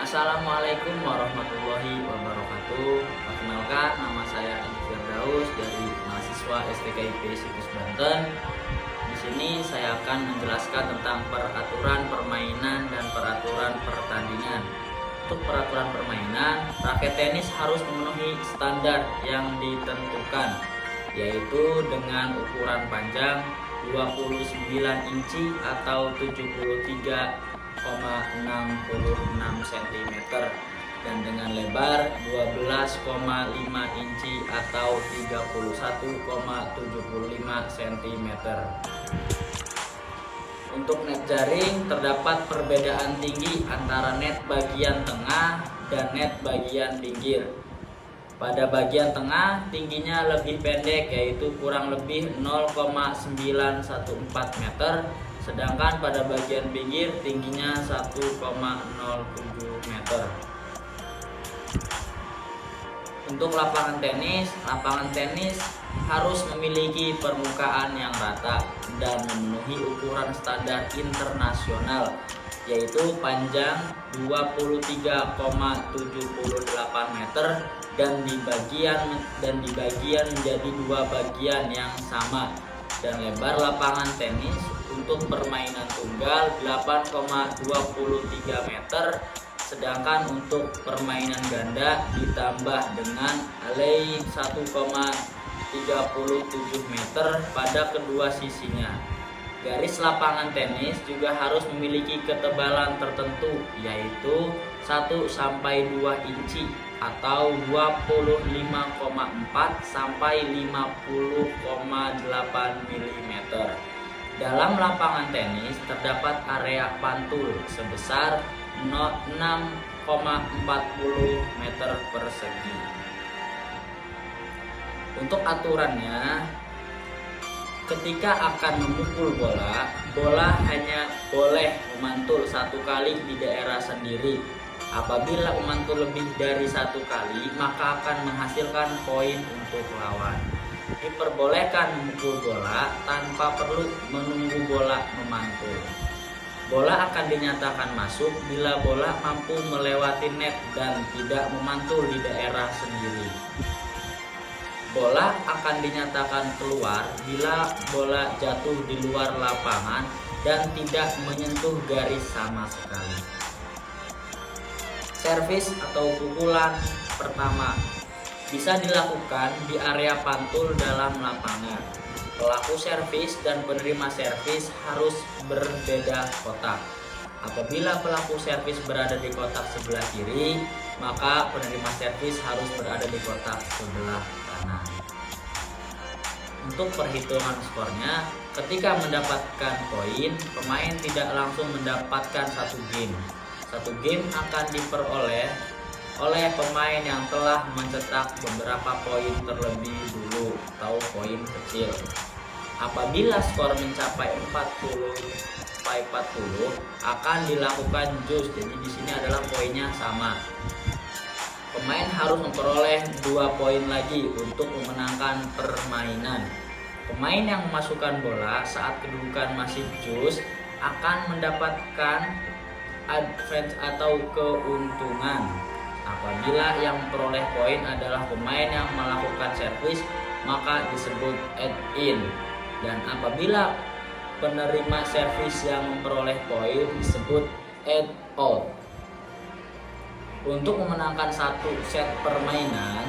Assalamualaikum warahmatullahi wabarakatuh. Perkenalkan, nama saya Andi Firdaus dari mahasiswa STKIP Situs Banten. Di sini saya akan menjelaskan tentang peraturan permainan dan peraturan pertandingan. Untuk peraturan permainan, raket tenis harus memenuhi standar yang ditentukan, yaitu dengan ukuran panjang 29 inci atau 73,66 cm dan dengan lebar 12,5 inci atau 31,75 cm. Untuk net jaring terdapat perbedaan tinggi antara net bagian tengah dan net bagian pinggir. Pada bagian tengah tingginya lebih pendek, yaitu kurang lebih 0,914 meter, sedangkan pada bagian pinggir tingginya 1,07 meter. Untuk lapangan tenis harus memiliki permukaan yang rata dan memenuhi ukuran standar internasional, yaitu panjang 23,78 meter dan dibagi menjadi dua bagian yang sama, dan lebar lapangan tenis untuk permainan tunggal 8,23 meter, sedangkan untuk permainan ganda ditambah dengan alei 1,37 meter pada kedua sisinya. Garis lapangan tenis juga harus memiliki ketebalan tertentu, yaitu 1-2 inci atau 25,4 sampai 50,8 mm. Dalam lapangan tenis terdapat area pantul sebesar 6,40 meter persegi. Untuk aturannya, ketika akan memukul bola hanya boleh memantul satu kali di daerah sendiri. Apabila memantul lebih dari satu kali, maka akan menghasilkan poin untuk lawan. Diperbolehkan memukul bola tanpa perlu menunggu bola memantul. Bola akan dinyatakan masuk bila bola mampu melewati net dan tidak memantul di daerah sendiri. Bola akan dinyatakan keluar bila bola jatuh di luar lapangan dan tidak menyentuh garis sama sekali. Servis atau pukulan pertama bisa dilakukan di area pantul dalam lapangan. Pelaku servis dan penerima servis harus berbeda kotak. Apabila pelaku servis berada di kotak sebelah kiri, maka penerima servis harus berada di kotak sebelah kanan. Untuk perhitungan skornya, ketika mendapatkan poin, pemain tidak langsung mendapatkan satu game. Satu game akan diperoleh oleh pemain yang telah mencetak beberapa poin terlebih dulu atau poin kecil. Apabila skor mencapai 40 akan dilakukan jus. Jadi di sini adalah poinnya sama. Pemain harus memperoleh 2 poin lagi untuk memenangkan permainan. Pemain yang memasukkan bola saat kedudukan masih jus akan mendapatkan advantage atau keuntungan. Apabila yang memperoleh poin adalah pemain yang melakukan servis, maka disebut add-in. Dan apabila penerima servis yang memperoleh poin disebut add-out. Untuk memenangkan satu set permainan,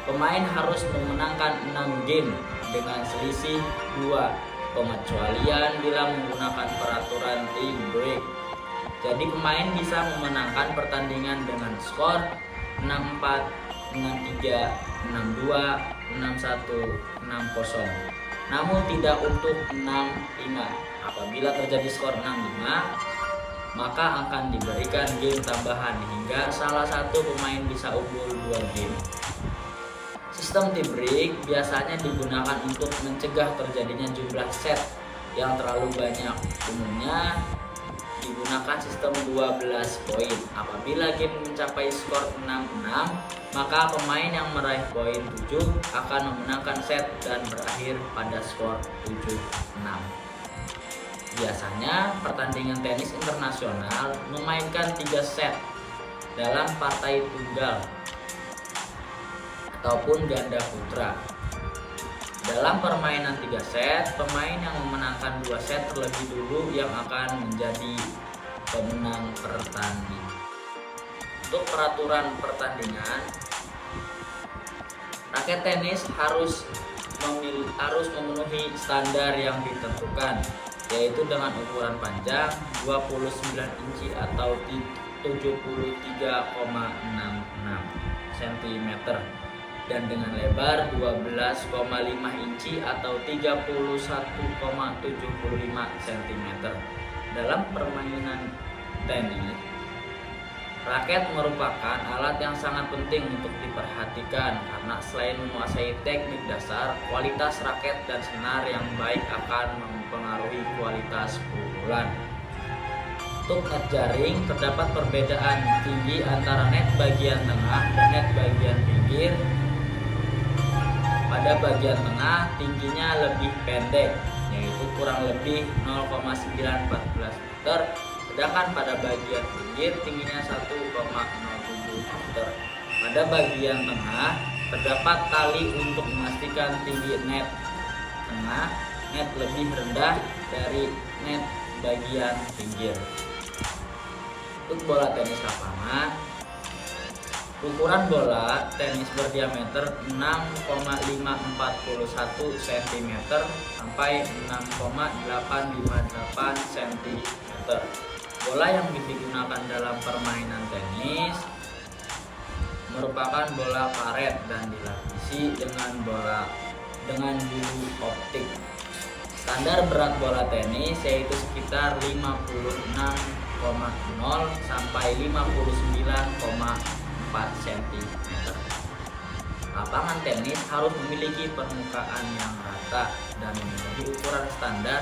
pemain harus memenangkan 6 game dengan selisih 2, pengecualian bila menggunakan peraturan tie break. Jadi pemain bisa memenangkan pertandingan dengan skor 6-4, 6-3, 6-2, 6-1, 6-0. Namun tidak untuk 6-5. Apabila terjadi skor 6-5, maka akan diberikan game tambahan hingga salah satu pemain bisa unggul 2 game. Sistem tie break biasanya digunakan untuk mencegah terjadinya jumlah set yang terlalu banyak. Umumnya digunakan sistem 12 poin. Apabila game mencapai skor 6-6, maka pemain yang meraih poin 7 akan memenangkan set dan berakhir pada skor 7-6. Biasanya pertandingan tenis internasional memainkan 3 set dalam partai tunggal ataupun ganda putra. Dalam permainan 3 set, pemain yang memenangkan 2 set terlebih dulu yang akan menjadi pemenang pertandingan. Untuk peraturan pertandingan, raket tenis harus memenuhi standar yang ditentukan, yaitu dengan ukuran panjang 29 inci atau 73,66 cm dan dengan lebar 12,5 inci atau 31,75 cm. Dalam permainan tenis, raket merupakan alat yang sangat penting untuk diperhatikan karena selain menguasai teknik dasar, kualitas raket dan senar yang baik akan mempengaruhi kualitas pukulan. Untuk net jaring, terdapat perbedaan tinggi antara net bagian tengah dan net bagian pinggir. Pada bagian tengah tingginya lebih pendek, yaitu kurang lebih 0,914 meter, sedangkan pada bagian pinggir tingginya 1,07 meter. Pada bagian tengah terdapat tali untuk memastikan tinggi net tengah net lebih rendah dari net bagian pinggir. Untuk bola tenis lapangan, ukuran bola tenis berdiameter 6,541 cm sampai 6,858 cm. Bola yang digunakan dalam permainan tenis merupakan bola karet dan dilapisi dengan bulu optik. Standar berat bola tenis yaitu sekitar 56,0 sampai 59,4 cm. Lapangan tenis harus memiliki permukaan yang rata dan memiliki ukuran standar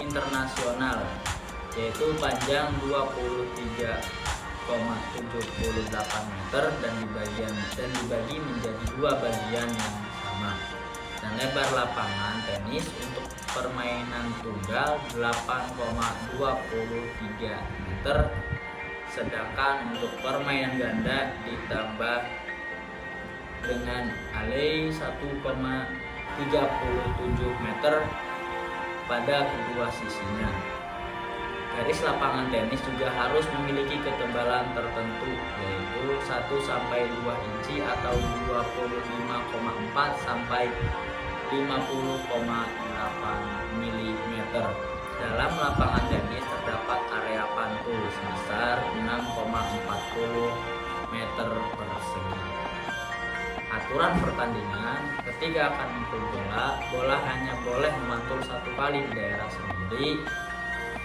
internasional, yaitu panjang 23,78 meter dan dibagi menjadi 2 bagian yang sama. Dan lebar lapangan tenis untuk permainan tunggal 8,23 meter, sedangkan untuk permainan ganda ditambah dengan alei 1,37 meter pada kedua sisinya. Garis lapangan tenis juga harus memiliki ketebalan tertentu, yaitu 1-2 inci atau 25,4 sampai 50,8 mm. Dalam lapangan tenis terdapat area pantul sebesar 6,40 meter persegi. Aturan pertandingan: ketika akan memukul bola hanya boleh memantul 1 kali di daerah sendiri.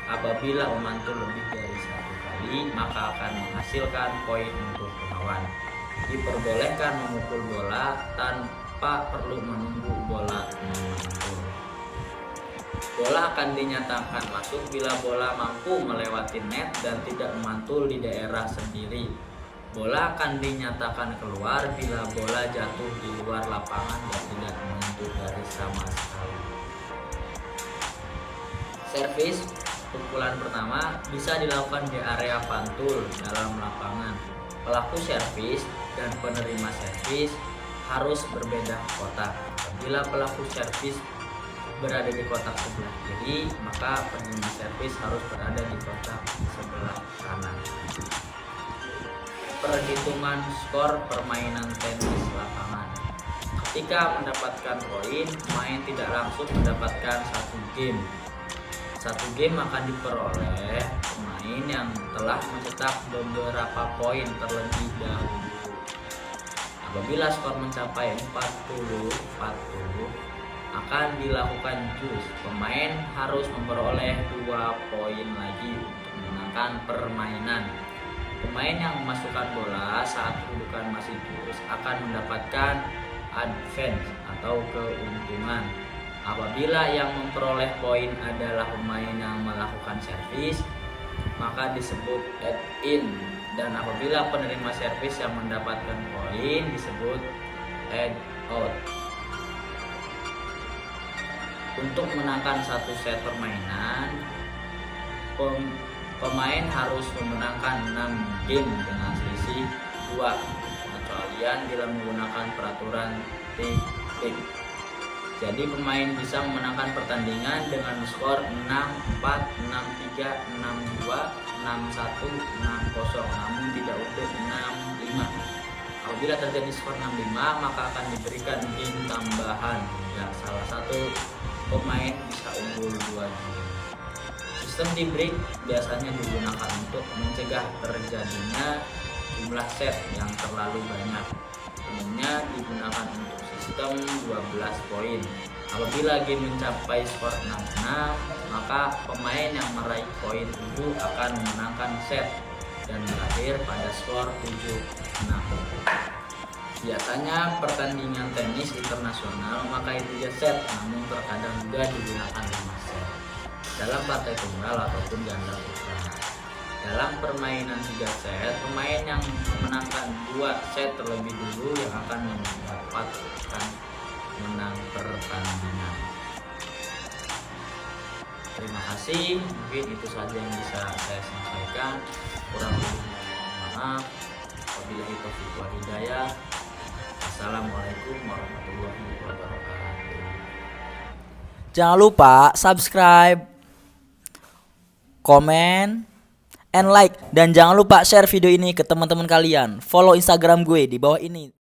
Apabila memantul lebih dari 1 kali, maka akan menghasilkan poin untuk lawan. Diperbolehkan memukul bola tanpa perlu menunggu bola memantul. Bola akan dinyatakan masuk bila bola mampu melewati net dan tidak memantul di daerah sendiri. Bola akan dinyatakan keluar bila bola jatuh di luar lapangan dan tidak menyentuh garis sama sekali. Servis pukulan pertama bisa dilakukan di area pantul dalam lapangan. Pelaku servis dan penerima servis harus berbeda kotak. Apabila pelaku servis berada di kotak sebelah kiri, maka penerima servis harus berada di kotak sebelah kanan. Perhitungan skor permainan tenis lapangan. Ketika mendapatkan poin, pemain tidak langsung mendapatkan 1 game. 1 game akan diperoleh pemain yang telah mencetak beberapa poin terlebih dahulu. Apabila skor mencapai 40-40, akan dilakukan jus. Pemain harus memperoleh 2 poin lagi untuk memenangkan permainan. Pemain yang memasukkan bola saat kedudukan masih jus akan mendapatkan advance atau keuntungan. Apabila yang memperoleh poin adalah pemain yang melakukan servis, maka disebut add-in, dan apabila penerima servis yang mendapatkan poin disebut add-out. Untuk menangkan 1 set permainan, pemain harus memenangkan 6 game dengan selisih menjadi 2, kecualian bila menggunakan peraturan tik. Jadi pemain bisa memenangkan pertandingan dengan skor 6-4, 6-3, 6-2, 6-1, 6-0, namun tidak untuk 6-5. Apabila terjadi skor 6-5, maka akan diberikan game tambahan hingga salah satu pemain bisa unggul 2 game. Sistem tie break biasanya digunakan untuk mencegah terjadinya jumlah set yang terlalu banyak. Umumnya digunakan untuk sistem 12 poin. Apabila game mencapai skor 6-6, maka pemain yang meraih poin 7 akan memenangkan set dan berakhir pada skor 7-6. Biasanya pertandingan tenis internasional memakai 3 set, namun terkadang juga digunakan 5 set dalam partai tunggal ataupun ganda putra. Dalam permainan 3 set, pemain yang memenangkan 2 set terlebih dulu yang akan mendapatkan menang pertandingan. Terima kasih, mungkin itu saja yang bisa saya sampaikan. Kurang lebihnya mohon maaf. Wabillahi taufiq wal hidayah. Assalamualaikum warahmatullahi wabarakatuh. Jangan lupa subscribe, komen, and like, dan jangan lupa share video ini ke teman-teman kalian. Follow Instagram gue di bawah ini.